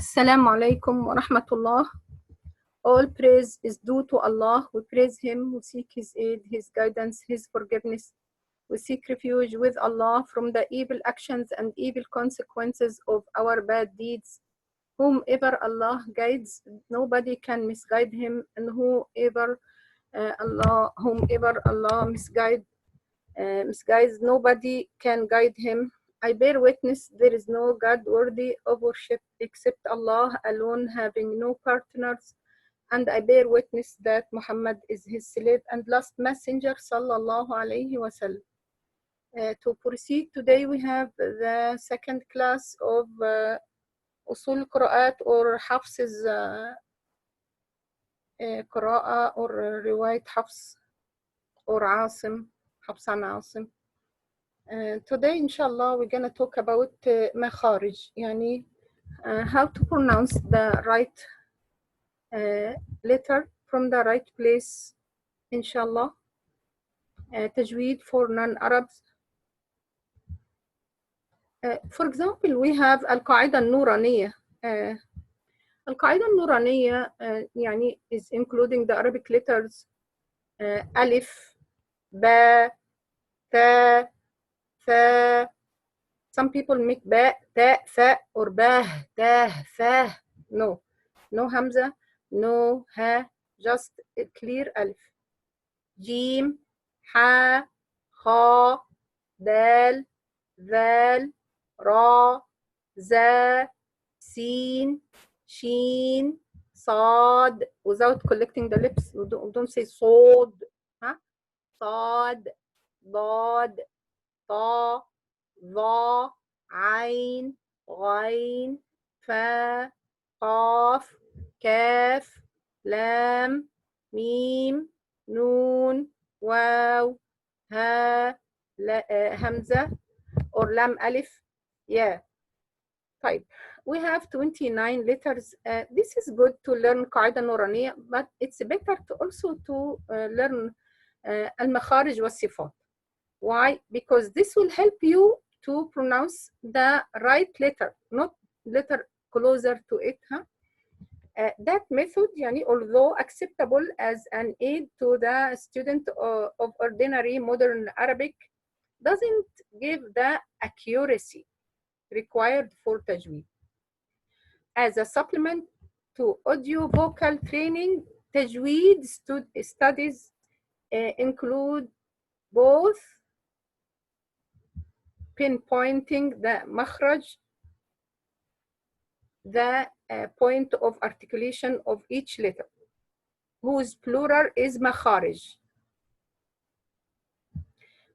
Assalamu alaikum wa rahmatullah. All praise is due to Allah. We praise Him, we seek His aid, His guidance, His forgiveness. We seek refuge with Allah from the evil actions and evil consequences of our bad deeds. Whomever Allah guides, nobody can misguide him, and whomever Allah misguides, nobody can guide him. I bear witness there is no God worthy of worship except Allah alone, having no partners. And I bear witness that Muhammad is his slave and last messenger, sallallahu alayhi wa sallam. To proceed, today we have the second class of Usul Qura'at or Hafs's Qura'a or Riwayat Hafs or Asim, Hafsan Asim. Today, inshallah, we're going to talk about Makhaarij, yani how to pronounce the right letter from the right place, inshallah. Tajweed for non-Arabs. For example, we have Al-Qaida Al-Nuraniyya. Al-Qaida Al-Nuraniyya يعني is including the Arabic letters Alif, Ba, Ta, Fa. Some people make Ba, Ta, Fa or Bah, Ta, Fa. No Hamza, no Ha, just a clear Alif. Jim, Ha, Kha, Dal, Zal, Ra, Za, Sin, Sheen, Sad, without collecting the lips. Don't say Sod, huh? Sad, Dad, Ta, Dha, Ain, Ghain, Fa, Qaf, Kaf, Lam, Mim, Noon, Waw, Ha, Hamza, or Lam Alif. Yeah. Type. We have 29 letters. This is good to learn Qaida Nuraniyya, but it's better to also to learn Al-Makhaarij wa Sifat. Why? Because this will help you to pronounce the right letter, not letter closer to it. Huh? That method, yani, although acceptable as an aid to the student of ordinary modern Arabic, doesn't give the accuracy required for tajweed. As a supplement to audio vocal training, tajweed studies include both pinpointing the makhraj, the point of articulation of each letter, whose plural is makhaarij,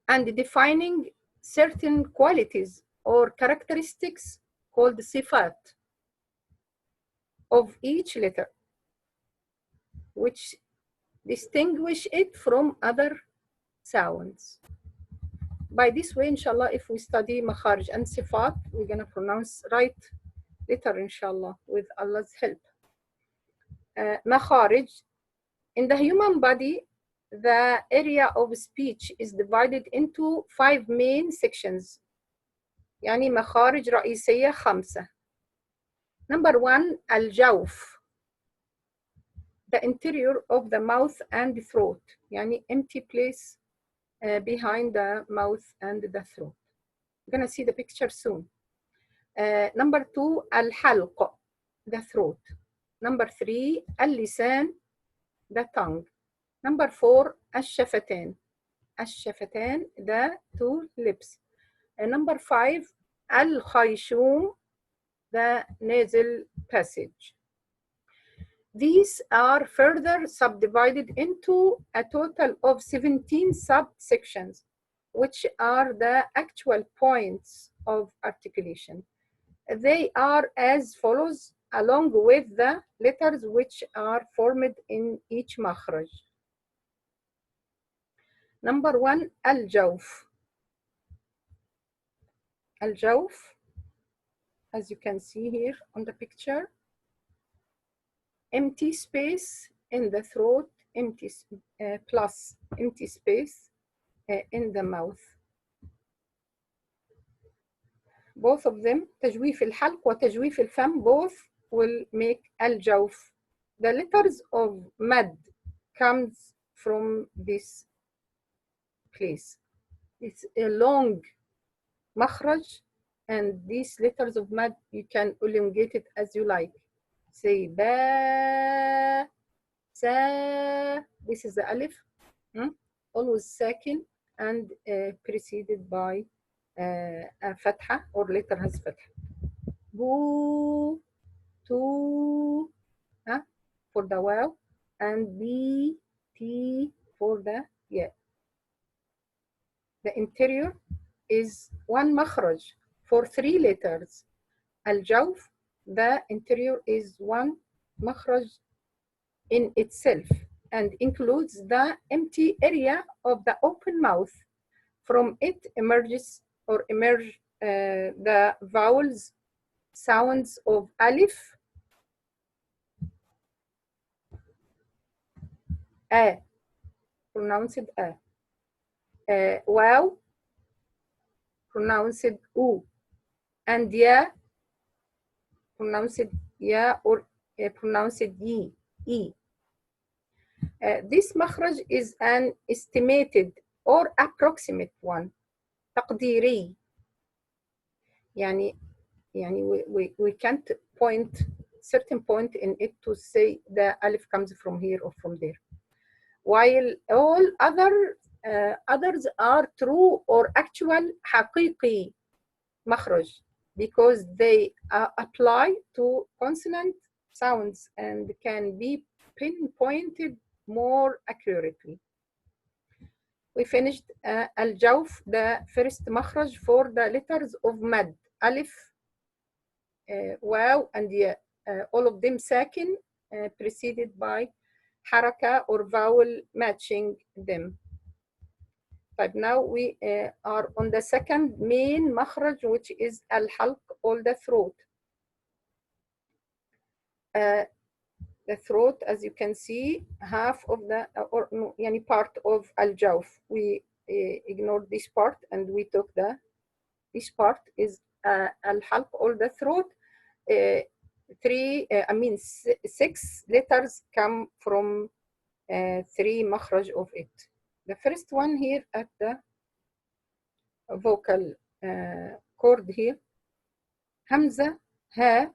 and defining certain qualities or characteristics called sifat of each letter, which distinguish it from other sounds. By this way, inshallah, if we study Makhaarij and Sifat, we're going to pronounce right letter, inshallah, with Allah's help. Makhaarij. In the human body, the area of speech is divided into 5 main sections. يعني مخارج رئيسية 5. Number 1, al-jawf, the interior of the mouth and the throat, يعني empty place behind the mouth and the throat. You're gonna see the picture soon. Number 2, al-halq, the throat. Number 3, al-lisan, the tongue. Number 4, al-shafatan, al-shafatan, the 2 lips. Number 5, al-khayshum, the nasal passage. These are further subdivided into a total of 17 subsections, which are the actual points of articulation. They are as follows, along with the letters which are formed in each makhraj. Number 1, al-jawf. Al-jawf, as you can see here on the picture, empty space in the throat, plus empty space in the mouth. Both of them, تجويف الحلق وتجويف الفم, both will make الجوف. The letters of مد comes from this place. It's a long مخرج, and these letters of مد you can elongate it as you like. Say با, sa. This is the alif, always ساكن and preceded by a فتحة or letter has فتحة. بو, تو, for the واو, and بي, تي for the yeah. The interior is one مخرج for 3 letters. الجوف, the interior is one مخرج in itself and includes the empty area of the open mouth. From it emerge the vowels sounds of alif, a, pronounced a, wow, pronounced u, and ya, pronounced ya or pronounced yi, e. This makhraj is an estimated or approximate one. تقديري. يعني we can't point certain point in it to say the alif comes from here or from there. While all others are true or actual حقيقي مخرج because they apply to consonant sounds and can be pinpointed more accurately. We finished الجوف, the first مخرج for the letters of مد, alif, واو, and ya, all of them ساكن, preceded by حركة or vowel matching them. But now we are on the second main مخرج, which is الحلق or the throat. The throat, as you can see, half of the or no, يعني part of الجوف. We ignored this part and we took this part is الحلق or the throat. 6 letters come from 3 مخرج of it. The first one here at the vocal chord here, همزة, ها,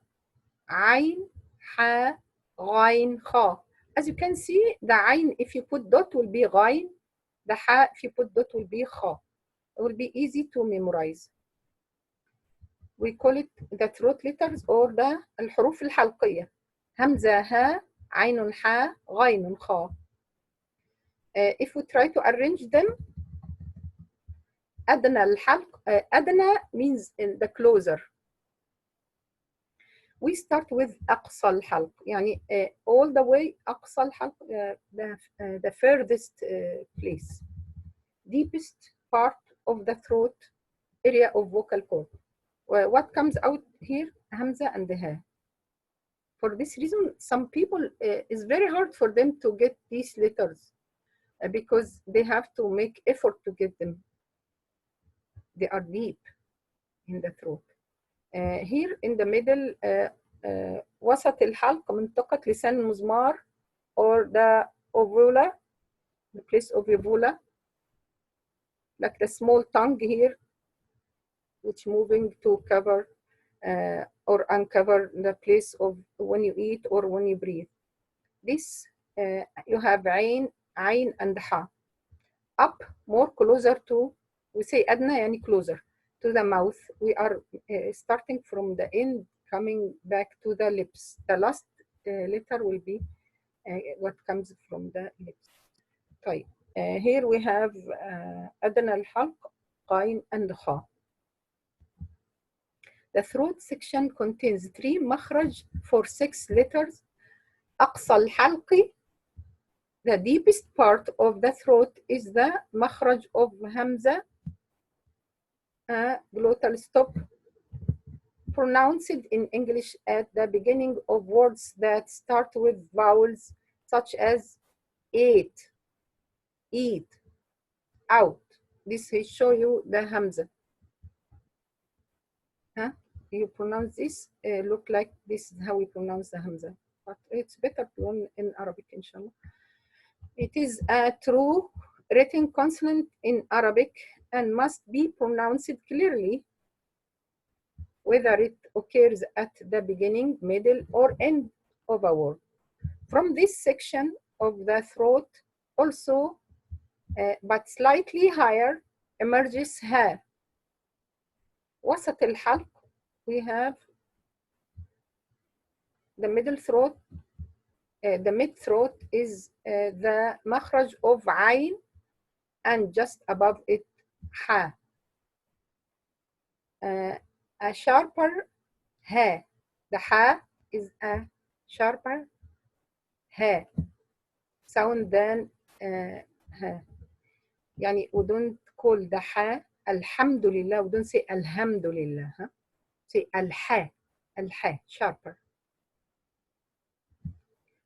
عين, حا, غين, خا. As you can see, the عين, if you put dot, will be غين. The حا, if you put dot, will be خا. It will be easy to memorize. We call it the throat letters or the الحروف الحلقية. همزة, ها, عين, حا, غين, خا. If we try to arrange them, أدنى الحلق, أدنى means in the closer. We start with أقصى الحلق, يعني all the way أقصى الحلق, the furthest place, deepest part of the throat area of vocal cord. What comes out here? همزة and ها. For this reason, some people, it's very hard for them to get these letters because they have to make effort to get them. They are deep in the throat. Here in the middle, وسط الحلق, منطقة لسان المزمار, or the uvula, the place of uvula, like the small tongue here, which moving to cover or uncover the place of when you eat or when you breathe. This, you have عين, عين and ha. Up, more closer to, we say أدنى يعني closer to the mouth. We are starting from the end, coming back to the lips. The last letter will be what comes from the lips. طيب, here we have أدنى الحلق, غين and خا. The throat section contains 3 مخرج for 6 letters. أقصى الحلق, the deepest part of the throat, is the مخرج of همزة, glottal stop, pronounced in English at the beginning of words that start with vowels such as ate, eat, out. This will show you the همزة. you pronounce this look like this is how we pronounce the hamza, but it's better to learn in Arabic, inshallah. It is a true written consonant in Arabic and must be pronounced clearly, whether it occurs at the beginning, middle, or end of a word. From this section of the throat also, but slightly higher, emerges ha. وسط الحلق, we have the middle throat. The mid throat is the makhraj of ayn, and just above it ha. A sharper ha. The ha is a sharper ha sound than ha. يعني we don't call the ha alhamdulillah, we don't say alhamdulillah, huh? Say al-ha, al-ha, sharper.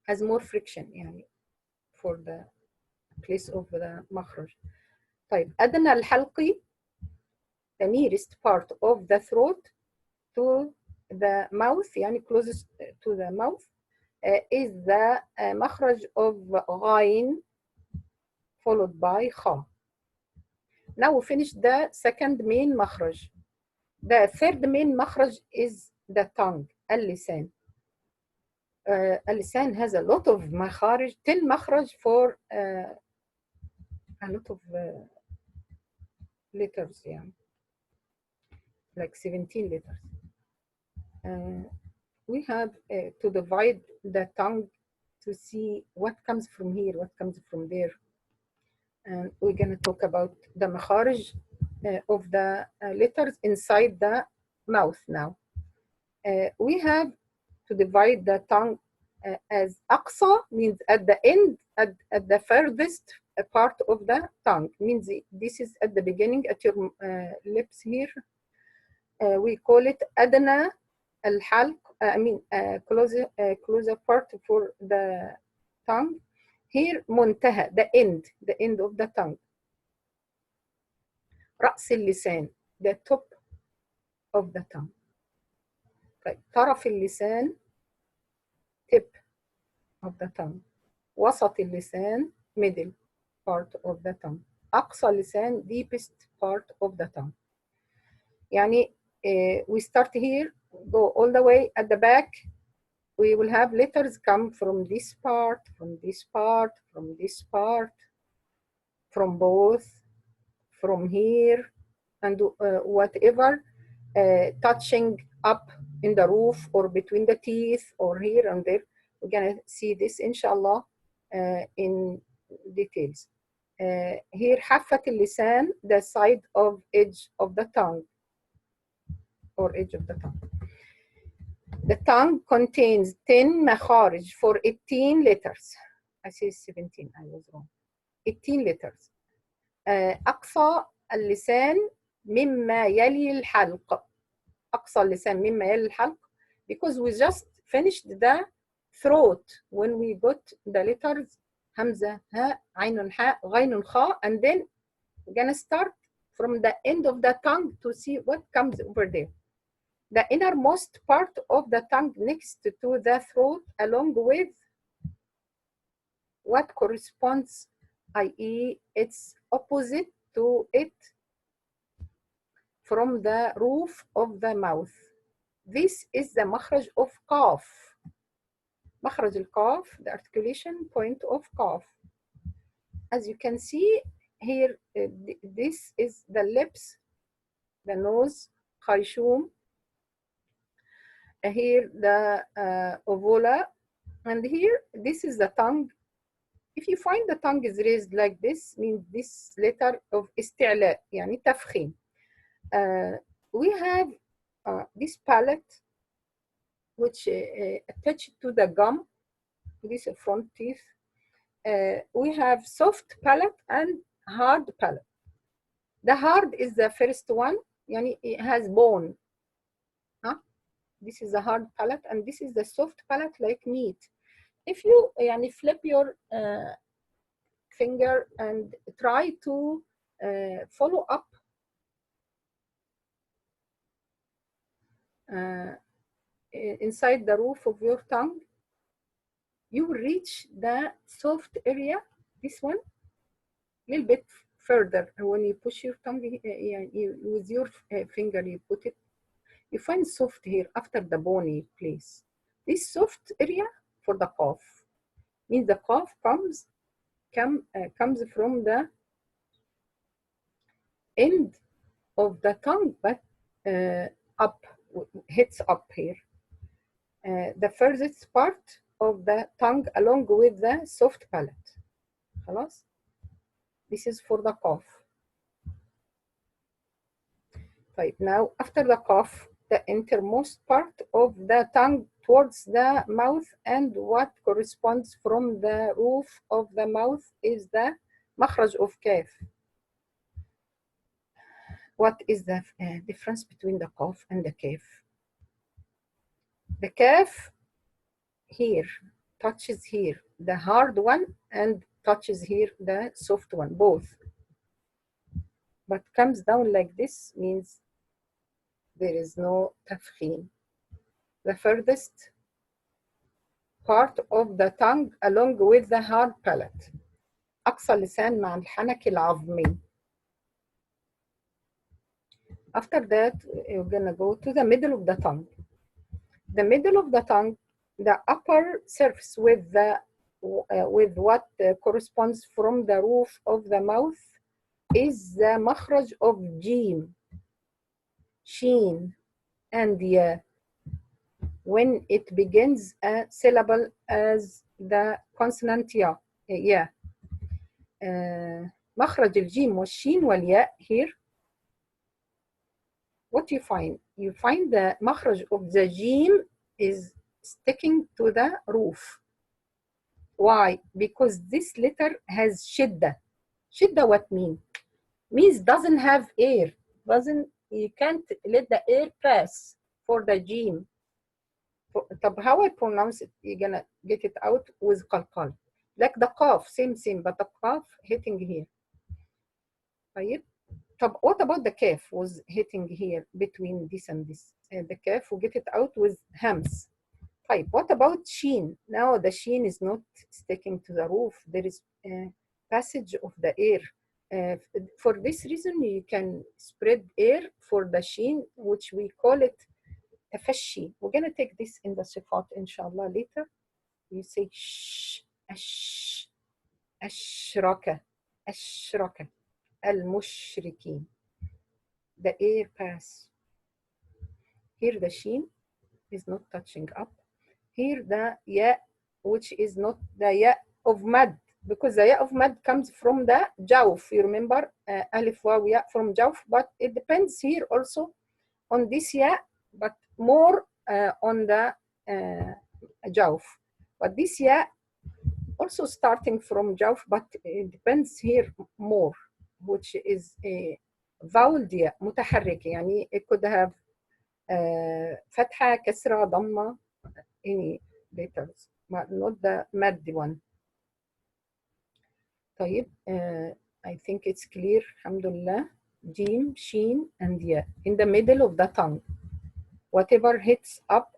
Has more friction يعني for the place of the makhraj. طيب أدنى الحلق, the nearest part of the throat to the mouth, يعني closest to the mouth, is the makhraj of ghain followed by kha. Now we finish the second main makhraj. The third main makhraj is the tongue, اللسان. اللسان has a lot of makharij, 10 makhraj for a lot of letters, yeah, like 17 letters. We have to divide the tongue to see what comes from here, what comes from there. And we're going to talk about the makharij of the letters inside the mouth now. We have to divide the tongue as aqsa, means at the end, at the furthest part of the tongue, means this is at the beginning, at your lips here. We call it adna al-halq, closer part for the tongue. Here muntaha, the end of the tongue. رأس اللسان, the top of the tongue. طيب طرف اللسان, tip of the tongue. وسط اللسان, middle part of the tongue. أقصى اللسان, deepest part of the tongue. يعني we start here, go all the way at the back. We will have letters come from this part, from this part, from this part, from both, from here, and whatever touching up in the roof or between the teeth or here and there. We're gonna see this inshallah in details. Here حافة اللسان, the side of edge of the tongue or edge of the tongue. The tongue contains 10 makharij for 18 letters. I say 17, I was wrong. 18 letters. أقصى اللسان مما يلي الحلق. أقصى اللسان مما يلي الحلق, because we just finished the throat when we got the letters hamza, ha, ainun, ha, ghainun, kha, and then we're gonna start from the end of the tongue to see what comes over there. The innermost part of the tongue next to the throat, along with what corresponds, i.e. its opposite to it, from the roof of the mouth. This is the makhraj of qaf. Makhraj al-qaf, the articulation point of qaf. As you can see here, this is the lips, the nose, khayshum. Here the uvula, and here this is the tongue. If you find the tongue is raised like this, means this letter of isti'la, يعني تفخيم. We have this palate, which attached to the gum, this front teeth. We have soft palate and hard palate. The hard is the first one, يعني it has bone. Huh? This is the hard palate, and this is the soft palate like meat. If you يعني flip your finger and try to follow up inside the roof of your tongue, you will reach the soft area, this one, a little bit further. When you push your tongue with your finger, you put it, you find soft here after the bony place. This soft area for the cough means the cough comes from the end of the tongue, but up, hits up here. The furthest part of the tongue along with the soft palate. خلاص? This is for the cough. Right, now after the cough, the innermost part of the tongue towards the mouth, and what corresponds from the roof of the mouth is the makhraj of kaf. What is the difference between the cough and the kaf? The kaf here touches here the hard one and touches here the soft one, both, but comes down like this, means there is no tafkhim. The furthest part of the tongue along with the hard palate. أقصى اللسان مع الحنك العظمي. After that, you're gonna go to the middle of the tongue. The middle of the tongue, the upper surface with what corresponds from the roof of the mouth is the makhraj of jim, sheen, and ya. When it begins a syllable as the consonant ya. مخرج الجيم والشين والياء here. What do you find? You find the makhraj of the jim is sticking to the roof. Why? Because this letter has shidda. Shidda what mean? Means doesn't have air. You can't let the air pass for the jim. طب how I pronounce it? You're gonna get it out with qalqal. Like the cough, same, but the cough hitting here. طيب. طب what about the kaf was hitting here between this and this? The kaf, we get it out with hams. طيب, what about sheen? Now the sheen is not sticking to the roof. There is a passage of the air. For this reason, you can spread air for the sheen, which we call it تفشي. We're going to take this in the صفات inshallah later. You say sh, ash, ashraka, ashraka, al-mushrikin. The air pass. Here the sheen is not touching up. Here the ya, which is not the ya of mad, because the ya of mad comes from the jawf. You remember alif waw ya from jawf, but it depends here also on this ya, but more on the jawf. But this ya also starting from jawf, but it depends here more, which is a vowel ya متحرك. يعني it could have فتحة, كسرة, ضمة, any letters, but not the mad one. طيب, I think it's clear. Alhamdulillah. Jim, sheen, and ya in the middle of the tongue. Whatever hits up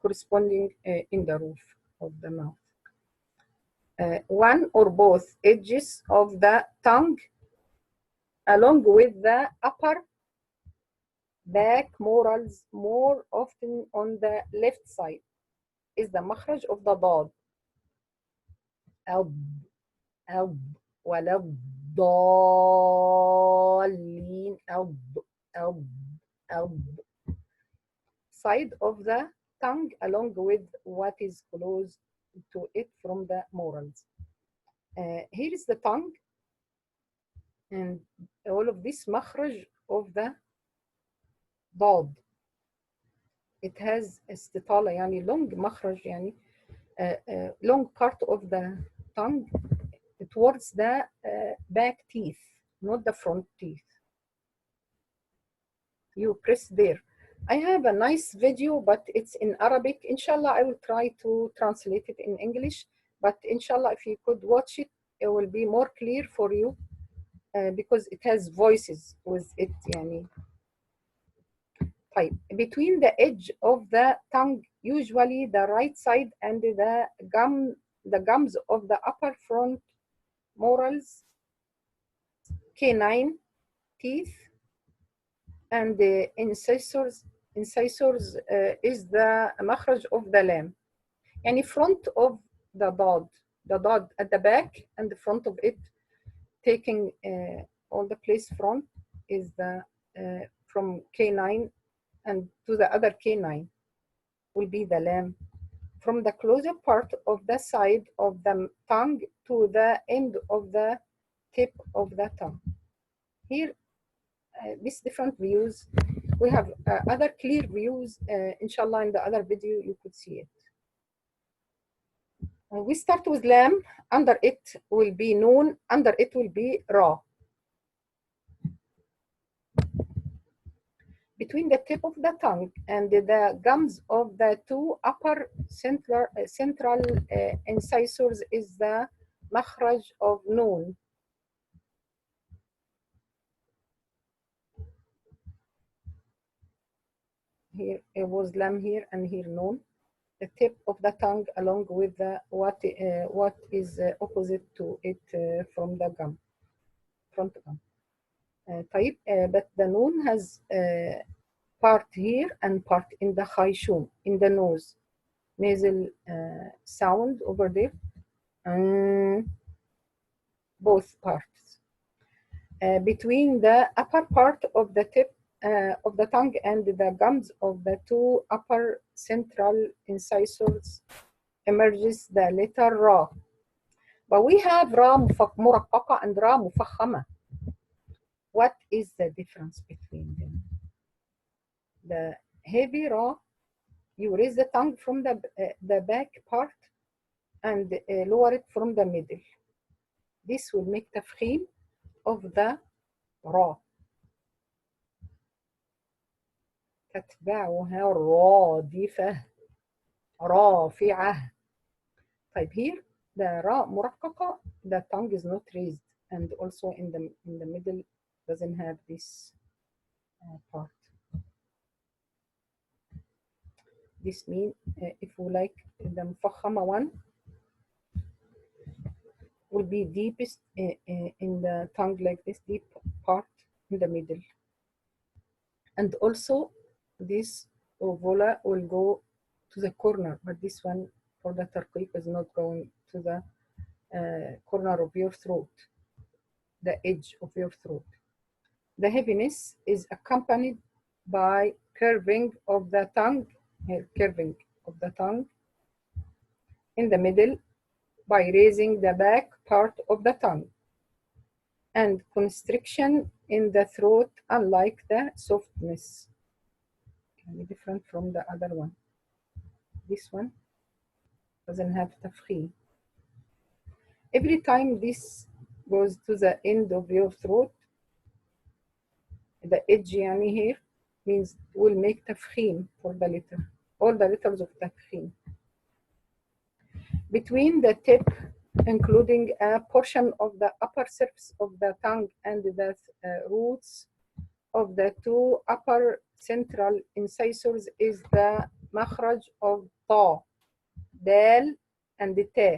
corresponding in the roof of the mouth. One or both edges of the tongue along with the upper back morals, more often on the left side, is the makhraj of the dad. أب ولا الضالين أب side of the tongue along with what is close to it from the morals. Here is the tongue, and all of this makhraj of the ضاد. It has استطالة, يعني long makhraj, يعني long part of the tongue towards the back teeth, not the front teeth. You press there. I have a nice video, but it's in Arabic. Inshallah, I will try to translate it in English, but inshallah, if you could watch it, it will be more clear for you because it has voices with it. يعني. طيب between the edge of the tongue, usually the right side, and the gums of the upper front molars, canine teeth, and the incisors is the مخرج of the lamb. يعني front of the dot at the back and the front of it, taking all the place front is the from canine and to the other canine will be the lamb. From the closer part of the side of the tongue to the end of the tip of the tongue. Here, these different views. We have other clear views. Inshallah, in the other video, you could see it. We start with lamb. Under it will be noon. Under it will be ra. Between the tip of the tongue and the gums of the two upper central incisors is the makhraj of noon. Here it was lam here and here noon. The tip of the tongue along with the what is opposite to it from the gum, front gum. طيب, but the noon has part here and part in the khayshum, in the nose, nasal sound over there, both parts. Between the upper part of the tip of the tongue and the gums of the two upper central incisors emerges the letter ra. But we have ra مرققة and ra مفخمة. What is the difference between them? The heavy ra, you raise the tongue from the back part and lower it from the middle. This will make تفخيم of the ra. تتبعها رادفة رافعة. طيب, here the ra مرققة, the tongue is not raised, and also in the middle doesn't have this part. This means if we like the مفخمة one will be deepest in the tongue, like this deep part in the middle, and also this vola will go to the corner, but this one for the tarqiq is not going to the corner of your throat, the edge of your throat. The heaviness is accompanied by curving of the tongue, curving of the tongue in the middle by raising the back part of the tongue, and constriction in the throat, unlike the softness. Can be different from the other one. This one doesn't have tafkhim. Every time this goes to the end of your throat, the edge يعني here means will make tafkhim for the letter, all the letters of tafkhim. Between the tip, including a portion of the upper surface of the tongue and the roots of the two upper central incisors is the makhraj of ta, dal, and the ta.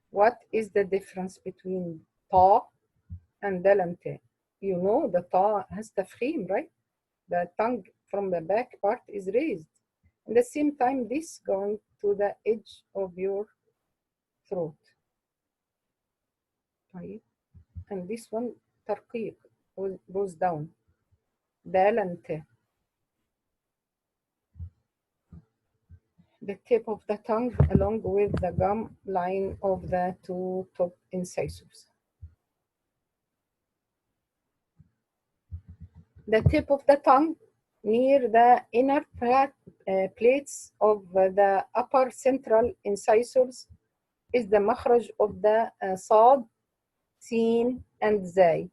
What is the difference between ta and dal and ta? You know the ta has tafkhim, right? The tongue from the back part is raised. At the same time, this going to the edge of your throat. Right? And this one tarqiq goes down. Dal and ta. The tip of the tongue along with the gum line of the two top incisors. The tip of the tongue near the inner plates of the upper central incisors is the makhraj of the sad, sin, and zay.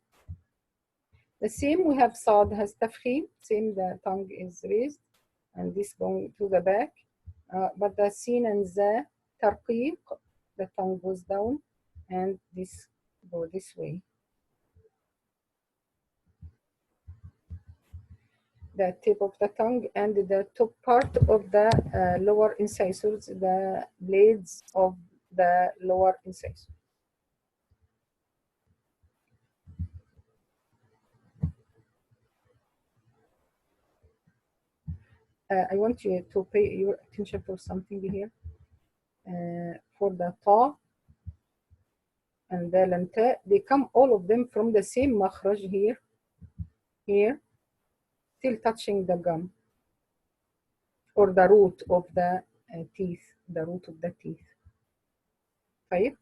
The same we have sad has tafkhim, same the tongue is raised, and this going to the back. But the sin and za tarqiq, the tongue goes down, and this go this way. the tip of the tongue and the top part of the lower incisors, the blades of the lower incisors. I want you to pay your attention for something here. For the ta and the lanta, they come all of them from the same makhraj here, still touching the gum or the root of the teeth, the root of the teeth. Right?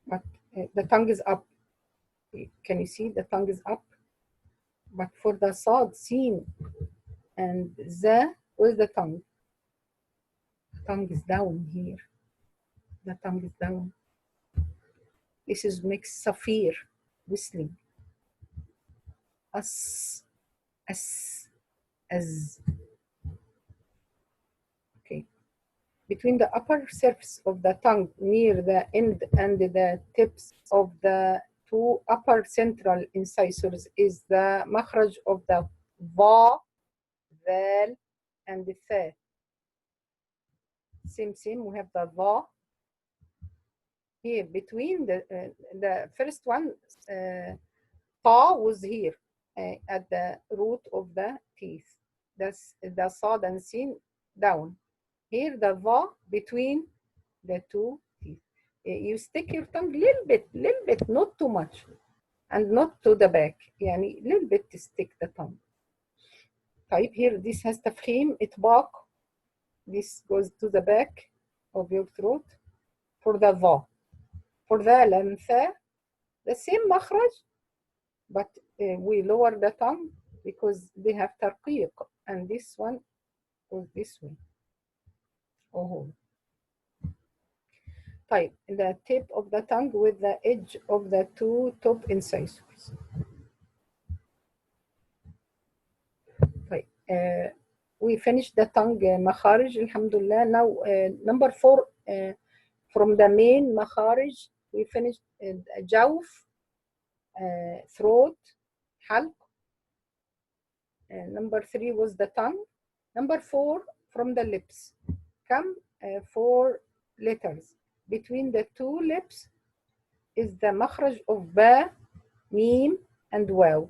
But the tongue is up. Can you see the tongue is up? But for the sad, sin, and the, where's the tongue? The tongue is down here. The tongue is down. This is makes safir, whistling. As, as. Okay. Between the upper surface of the tongue near the end and the tips of the two upper central incisors is the makhraj of the va, val, and the tha. Same, we have the va. Here, between the first one, ta was here at the root of the teeth. That's the sad and sin down. Here, the va between the two teeth. You stick your tongue little bit, not too much, and not to the back. يعني little bit to stick the tongue. طيب, here this has تفخيم, إطباق. This goes to the back of your throat for the va. For the lantha, the same makhraj, but we lower the tongue because they have tarqiq, and this one goes this way. Oh. طيب, the tip of the tongue with the edge of the two top incisors. طيب, we finished the tongue Makhaarij, alhamdulillah. Now number 4, from the main Makhaarij, we finished jawf, throat, halq. Number 3 was the tongue. Number 4, from the lips. Come 4 letters. Between the two lips is the makhraj of ba, mim, and waw.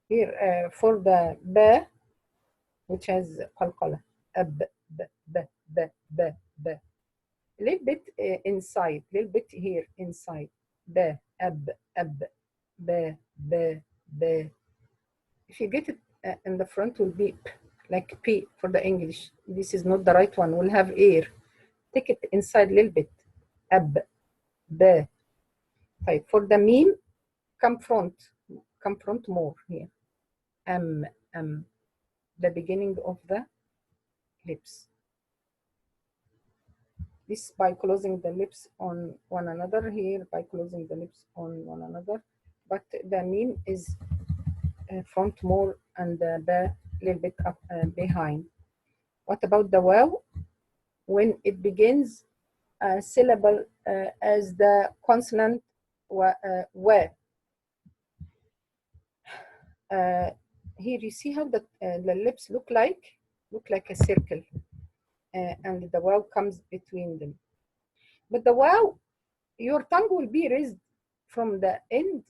Here for the ba, which has qalqala, ab, b, b, b, b, b. A little bit inside, little bit here inside. Ba, ab, ab, ba, ba, ba. If you get it in the front, will be p, like P for the English. This is not the right one. We'll have air. Take it inside a little bit. Ab, ba. Right. For the meme, come front more here. The beginning of the lips. This by closing the lips on one another here, by closing the lips on one another. But the meme is front more and the little bit up behind. What about the waw? When it begins a syllable as the consonant wa. Here you see how the lips look like a circle, and the waw comes between them. But the waw, your tongue will be raised from the end.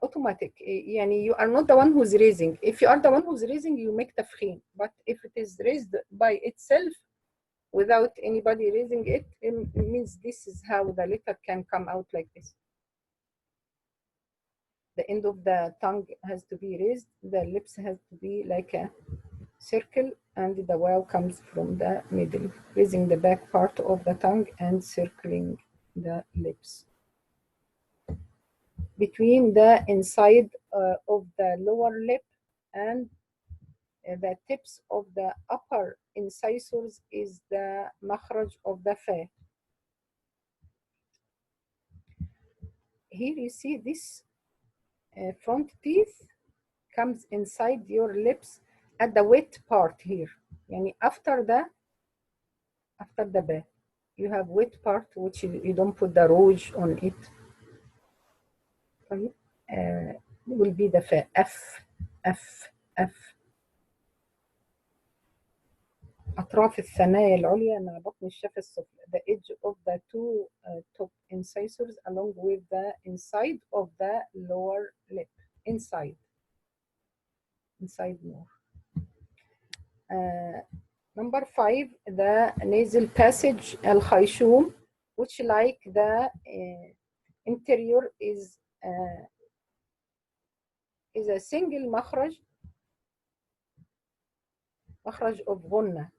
Automatic. Yani you are not the one who's raising. If you are the one who's raising, you make tafkhim. But if it is raised by itself without anybody raising it, it means this is how the letter can come out like this. The end of the tongue has to be raised. The lips has to be like a circle, and the waw comes from the middle, raising the back part of the tongue and circling the lips. Between the inside of the lower lip and the tips of the upper incisors is the makhraj of the fa. Here you see this front teeth comes inside your lips at the wet part here. Yani after the ba, you have wet part which you don't put the rouge on it. طيب will be the F F F. أطراف الثنايا العليا مع بطن الشفة السفلى. The edge of the two top incisors along with the inside of the lower lip. Inside more. Number 5, the nasal passage الخيشوم, which like the interior is a single مخرج of غنة.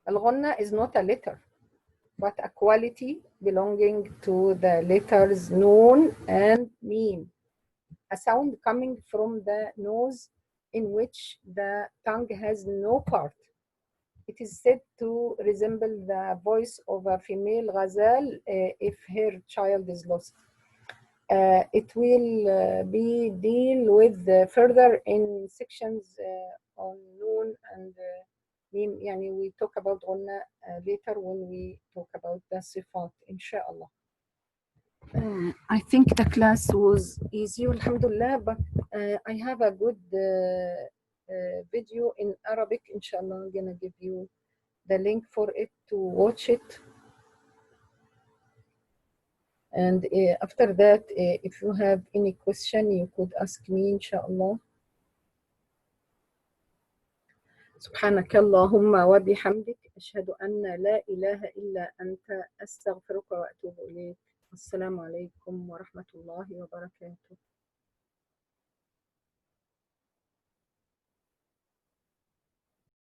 الغنة is not a letter but a quality belonging to the letters noon and meme. A sound coming from the nose in which the tongue has no part. It is said to resemble the voice of a female ghazal if her child is lost. It will be deal with further in sections on noon and meme. يعني we talk about غنة later when we talk about the صفات إن شاء الله. I think the class was easy alhamdulillah, but I have a good video in Arabic inshallah. I'm gonna give you the link for it to watch it, and after that if you have any question you could ask me inshallah. سبحانك اللهم وبحمدك أشهد أن لا إله إلا أنت أستغفرك وأتوب إليك. السلام عليكم ورحمة الله وبركاته.